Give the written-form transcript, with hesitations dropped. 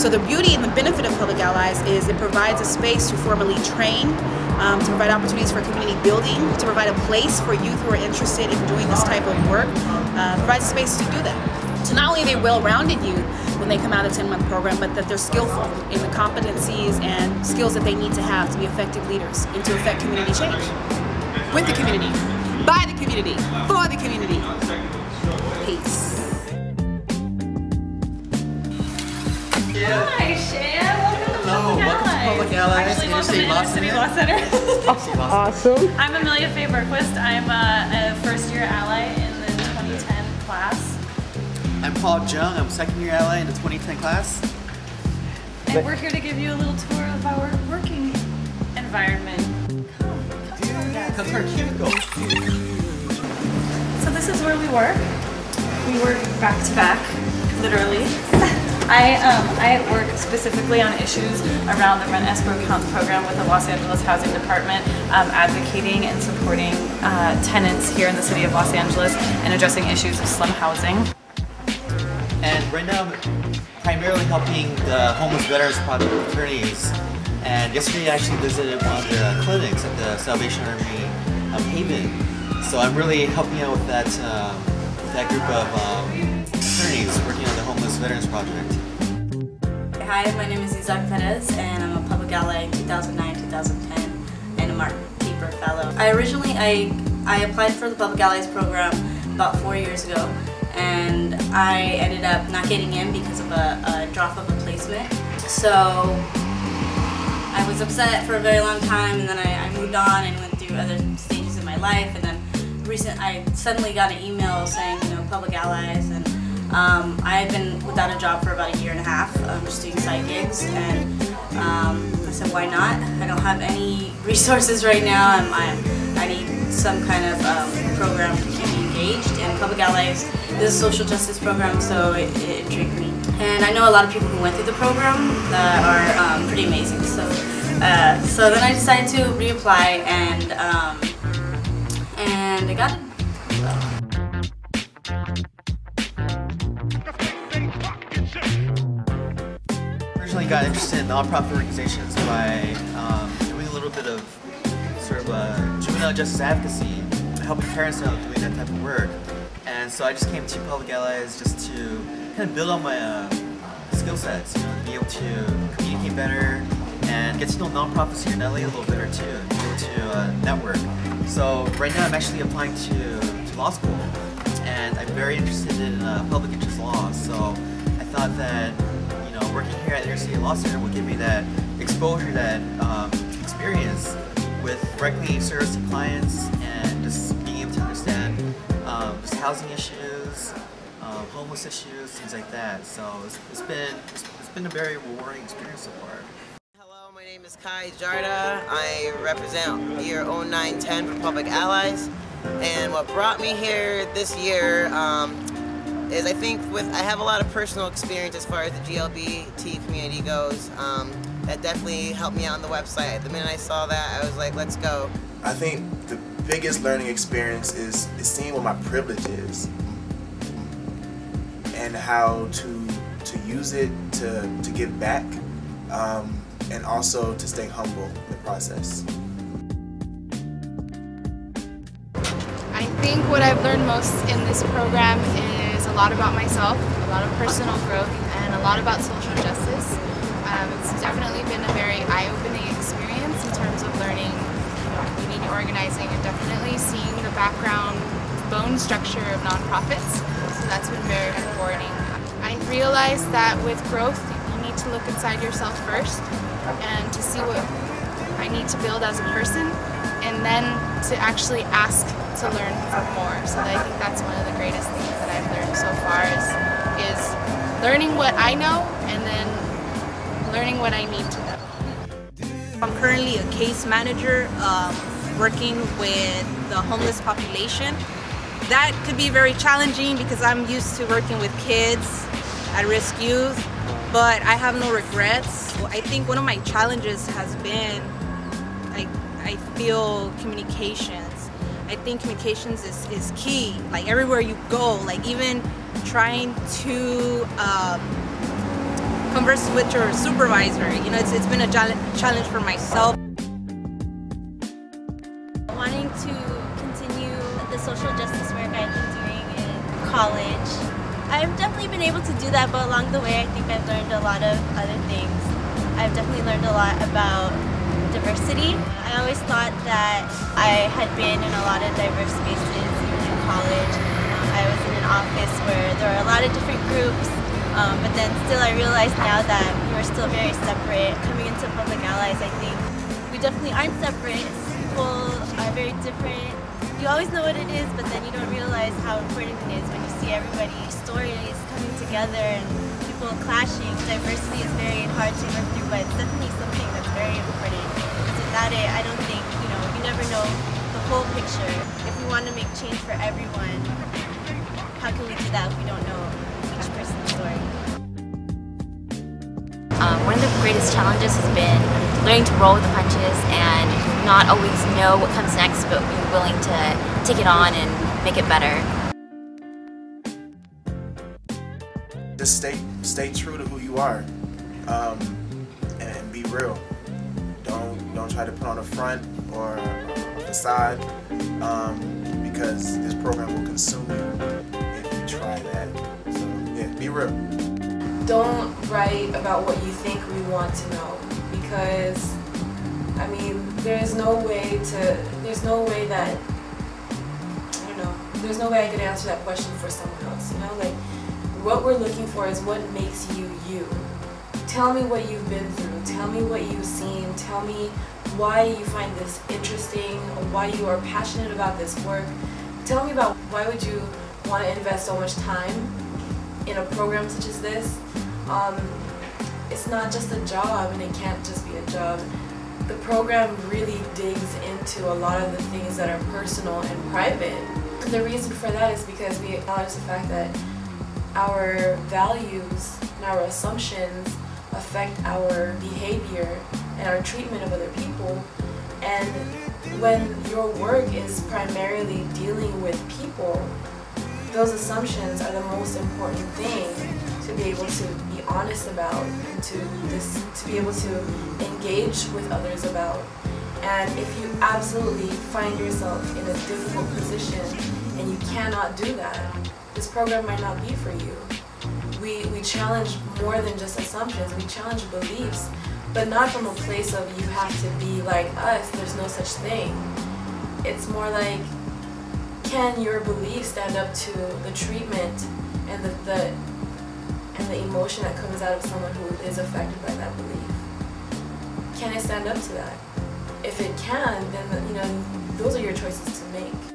So the beauty and the benefit of Public Allies is it provides a space to formally train, to provide opportunities for community building, to provide a place for youth who are interested in doing this type of work, provides a space to do that. So not only are they well-rounded youth when they come out of the 10-month program, but that they're skillful in the competencies and skills that they need to have to be effective leaders and to affect community change. With the community, by the community, for the community. Peace. Hi, Shan. Welcome to Public Allies. Welcome to Public Allies. Actually, welcome to University Law Center. Awesome. I'm Amelia Faye Berquist. I'm a first-year ally in the 2010 class. I'm Paul Jung. I'm second-year ally in the 2010 class. And we're here to give you a little tour of our working environment. Come to our cubicle. So this is where we work. We work back to back, literally. I work specifically on issues around the rent escrow account program with the Los Angeles Housing Department, advocating and supporting tenants here in the city of Los Angeles and addressing issues of slum housing. And right now, I'm primarily helping the homeless veterans project fraternities. And yesterday, I actually visited one of the clinics at the Salvation Army Haven. So I'm really helping out with that group of fraternities working on the homeless veterans project. Hi, my name is Isaac Perez, and I'm a Public Ally in 2009-2010 and a Mark Keeper Fellow. I applied for the Public Allies program about 4 years ago, and I ended up not getting in because of a drop of a placement. So I was upset for a very long time, and then I moved on and went through other stages in my life, and then I suddenly got an email saying, Public Allies, and I've been without a job for about 1.5 years, just doing side gigs, and I said, why not? I don't have any resources right now. I need some kind of program to keep me engaged, and Public Allies is a social justice program, so it intrigued me. And I know a lot of people who went through the program that are pretty amazing. So then I decided to reapply, and I got it. Originally got interested in nonprofit organizations by doing a little bit of sort of juvenile justice advocacy, helping parents out doing that type of work. And so I just came to Public Allies just to kind of build on my skill sets, be able to communicate better and get to know nonprofits here in LA a little better too, and be able to network. So right now I'm actually applying to law school, and I'm very interested in public interest law. So I thought that working here at University Law Center would give me that exposure, that experience with directly servicing clients and just being able to understand just housing issues, homeless issues, things like that. So it's been a very rewarding experience so far. Hello, my name is Kai Jarda. I represent year 0910 for Public Allies. And what brought me here this year is I think I have a lot of personal experience as far as the GLBT community goes. That definitely helped me out on the website. The minute I saw that, I was like, let's go. I think the biggest learning experience is seeing what my privilege is and how to use it to give back, and also to stay humble in the process. I think what I've learned most in this program is a lot about myself, a lot of personal growth, and a lot about social justice. It's definitely been a very eye-opening experience in terms of learning community organizing and definitely seeing the background bone structure of nonprofits. So that's been very rewarding. I realized that with growth, you need to look inside yourself first and to see what I need to build as a person, and then to actually ask to learn for more. So I think that's one of the greatest things that I've learned so far is learning what I know and then learning what I need to know. I'm currently a case manager working with the homeless population. That could be very challenging because I'm used to working with kids, at-risk youth, but I have no regrets. I think one of my challenges has been, I feel communications. I think communications is key. Like everywhere you go, like even trying to converse with your supervisor. You know, it's been a challenge for myself. Wanting to continue the social justice work I've been doing in college. I've definitely been able to do that, but along the way I think I've learned a lot of other things. I've definitely learned a lot about diversity. I always thought that I had been in a lot of diverse spaces, even in college. I was in an office where there were a lot of different groups, but then still I realized now that we were still very separate. Coming into Public Allies, I think we definitely aren't separate. People are very different. You always know what it is, but then you don't realize how important it is when you see everybody's stories coming together and people clashing. Diversity is very hard to work through, but it's definitely something that's very important. Because without it, I don't think, you never know the whole picture. If we want to make change for everyone, how can we do that if we don't know each person's story? One of the greatest challenges has been learning to roll with the punches and not always know what comes next, but be willing to take it on and make it better. Just stay true to who you are, and be real. Don't try to put on a front or a facade, because this program will consume you if you try that. So yeah, be real. Don't write about what you think we want to know, because I mean there's no way I could answer that question for someone else, like what we're looking for is what makes you you. Tell me what you've been through, tell me what you've seen, tell me why you find this interesting, or why you are passionate about this work. Tell me about why would you want to invest so much time in a program such as this. It's not just a job, and it can't just be a job. The program really digs into a lot of the things that are personal and private. And the reason for that is because we acknowledge the fact that our values and our assumptions affect our behavior and our treatment of other people. And when your work is primarily dealing with people, those assumptions are the most important thing to be able to be honest about, and to be able to engage with others about. And if you absolutely find yourself in a difficult position and you cannot do that, this program might not be for you. We challenge more than just assumptions, we challenge beliefs, but not from a place of you have to be like us, there's no such thing. It's more like, can your belief stand up to the treatment and the emotion that comes out of someone who is affected by that belief? Can it stand up to that? If it can, then those are your choices to make.